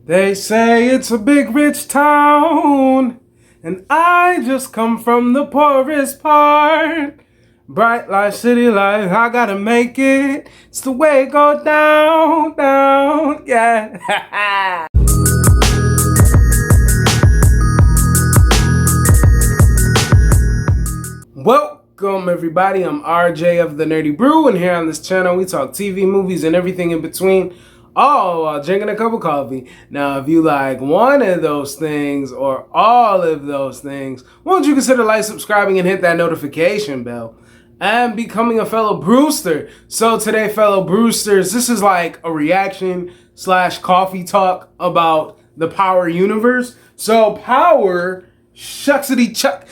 They say it's a big rich town, and I just come from the poorest part. Bright light, city life, I gotta make it. It's the way it go down, down, yeah. Welcome everybody, I'm RJ of The Nerdy Brew, and here on this channel we talk TV, movies, and everything in between, all while drinking a cup of coffee. Now, if you like one of those things or all of those things, won't you consider like, subscribing, and hit that notification bell, and becoming a fellow Brewster. So today, fellow Brewsters, this is like a reaction / coffee talk about the Power universe. So Power, shucksity chuck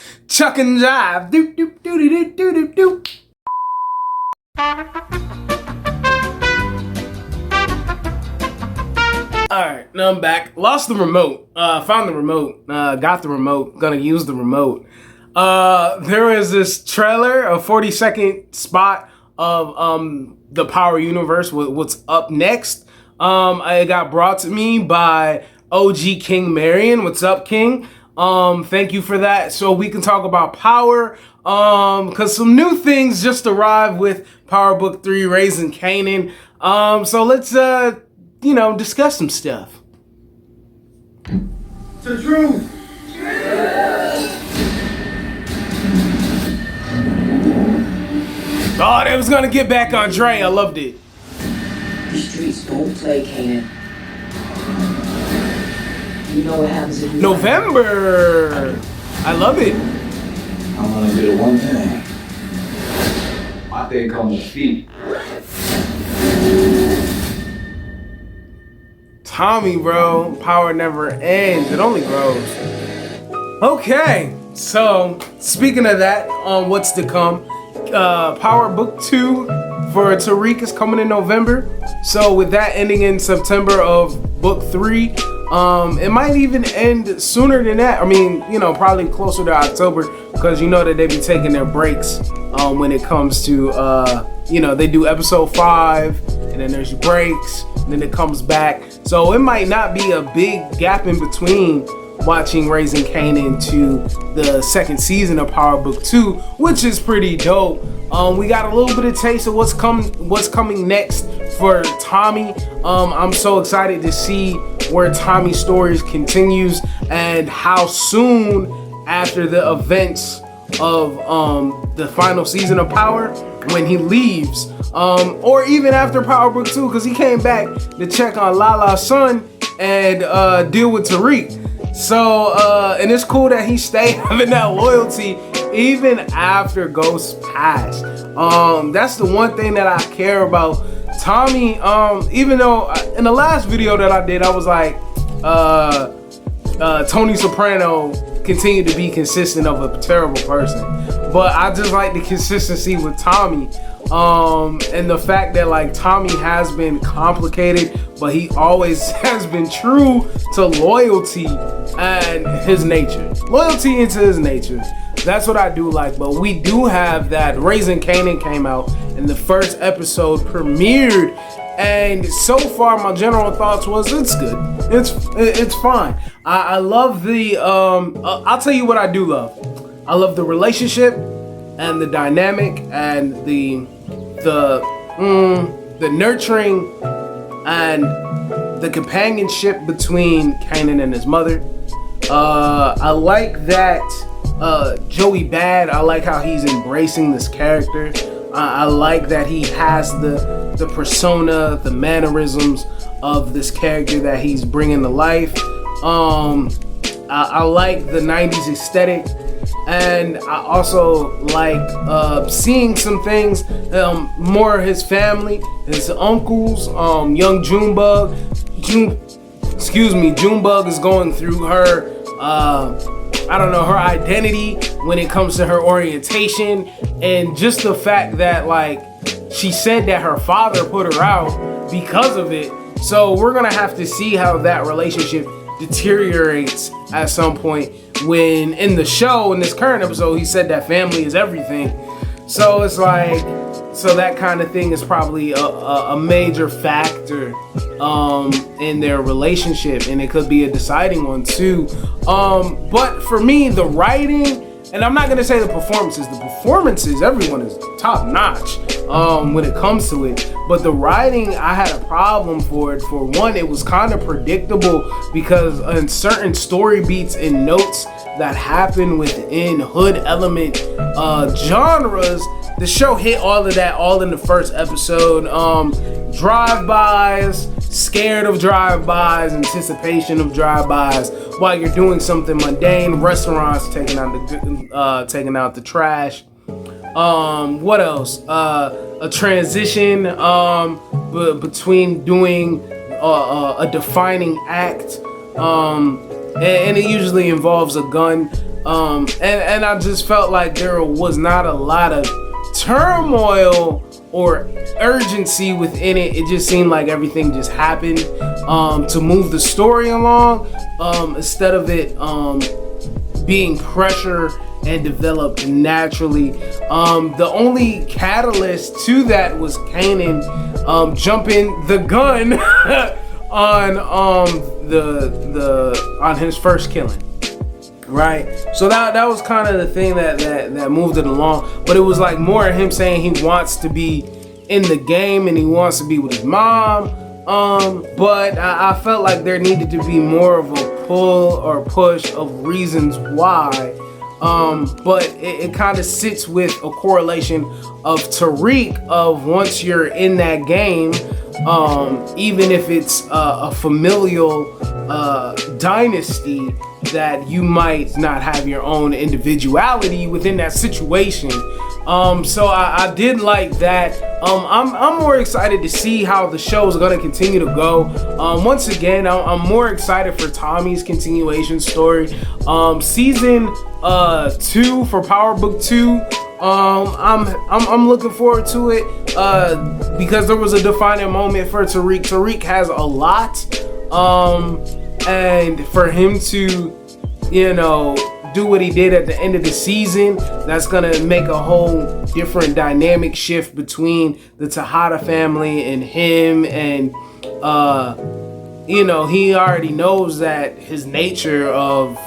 and jive, doop doop doop doop doop doop. Alright, now I'm back. Lost the remote. Found the remote. Got the remote. Gonna use the remote. There is this trailer, a 40-second spot of the Power universe, what's up next. It got brought to me by OG King Marion. What's up, King? Thank you for that. So we can talk about Power, cause some new things just arrived with Power Book 3, Raising Kanan. So let's, discuss some stuff. To the truth. Oh, they was gonna get back on Dre. I loved it. The streets don't play, Kanan. You know what happens if you November. I love it. I'm gonna do the one thing. My thing comes with feet. Tommy, bro. Power never ends. It only grows. Okay. So, speaking of that, what's to come? Power Book 2 for Tariq is coming in November. So, with that ending in September of Book 3, it might even end sooner than that. I mean, probably closer to October, because you know that they be taking their breaks when it comes to, they do episode 5, and then there's breaks, and then it comes back. So it might not be a big gap in between watching Raising Kanan to the second season of Power Book 2, which is pretty dope. We got a little bit of taste of what's coming next for Tommy. I'm so excited to see where Tommy's stories continues and how soon after the events of the final season of Power, when he leaves, or even after Power Book 2, because he came back to check on Lala's son and deal with Tariq. So, and it's cool that he stayed having that loyalty even after Ghost passed. That's the one thing that I care about Tommy. Even though in the last video that I did, I was like, Tony Soprano continued to be consistent of a terrible person. But I just like the consistency with Tommy. And the fact that like Tommy has been complicated, but he always has been true to loyalty and his nature. Loyalty into his nature. That's what I do like. But we do have that Raising Kanan came out and the first episode premiered. And so far my general thoughts was it's good. It's fine. I love the I'll tell you what I do love. I love the relationship and the dynamic and the nurturing and the companionship between Kanan and his mother. I like that Joey Bad. I like how he's embracing this character. I like that he has the persona, the mannerisms of this character that he's bringing to life. I like the 90s aesthetic. And I also like seeing some things, more of his family, his uncles, young Junebug. Junebug is going through her, her identity when it comes to her orientation. And just the fact that like she said that her father put her out because of it. So we're gonna have to see how that relationship deteriorates at some point, when in the show, in this current episode, he said that family is everything. So it's like So that kind of thing is probably a major factor in their relationship, and it could be a deciding one too. But for me, the writing, and I'm not gonna say the performances, everyone is top notch when it comes to it. But the writing, I had a problem for it. For one, it was kind of predictable because in certain story beats and notes that happen within hood element genres, the show hit all of that all in the first episode. Drive-bys, scared of drive-bys, anticipation of drive-bys while you're doing something mundane. Restaurants taking out the trash. What else? A transition between doing a defining act, and it usually involves a gun. And I just felt like there was not a lot of turmoil or urgency within it. It just seemed like everything just happened to move the story along, instead of it being pressure and developed naturally. The only catalyst to that was Kanan jumping the gun on his first killing. Right, so that was kind of the thing that moved it along, but it was like more of him saying he wants to be in the game and he wants to be with his mom. But I felt like there needed to be more of a pull or push of reasons why. But it kind of sits with a correlation of Tariq of once you're in that game, even if it's a familial dynasty, that you might not have your own individuality within that situation. So I did like that. I'm more excited to see how the show is gonna continue to go. Once again, I'm more excited for Tommy's continuation story. Season 2 for Power Book 2. I'm looking forward to it because there was a defining moment for Tariq. Tariq has a lot, and for him to, do what he did at the end of the season, that's gonna make a whole different dynamic shift between the Tejada family and him. And he already knows that his nature of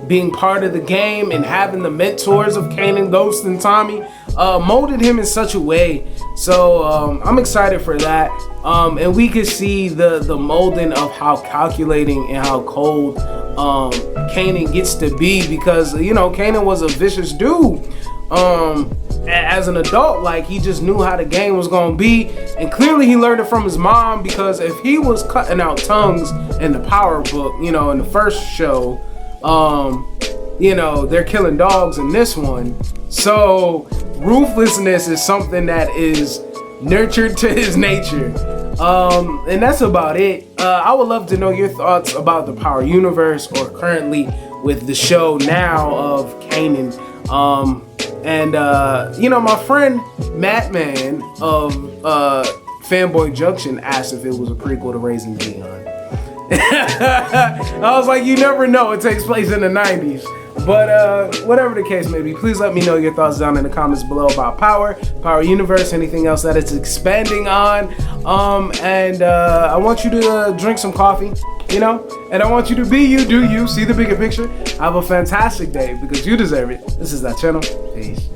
being part of the game and having the mentors of Kanan, Ghost, and Tommy molded him in such a way. So I'm excited for that. And we could see the molding of how calculating and how cold Kanan gets to be, because Kanan was a vicious dude as an adult. Like, he just knew how the game was gonna be, and clearly he learned it from his mom, because if he was cutting out tongues in the Power Book, in the first show, they're killing dogs in this one. So ruthlessness is something that is nurtured to his nature. And that's about it. I would love to know your thoughts about the Power Universe, or currently with the show now of Kanan. My friend Mattman of Fanboy Junction asked if it was a prequel to Raising Dion. I was like, you never know, it takes place in the 90s. But whatever the case may be, please let me know your thoughts down in the comments below about Power Universe, anything else that it's expanding on. I want you to drink some coffee, and I want you to be you, do you, see the bigger picture. Have a fantastic day, because you deserve it. This is that channel. Peace.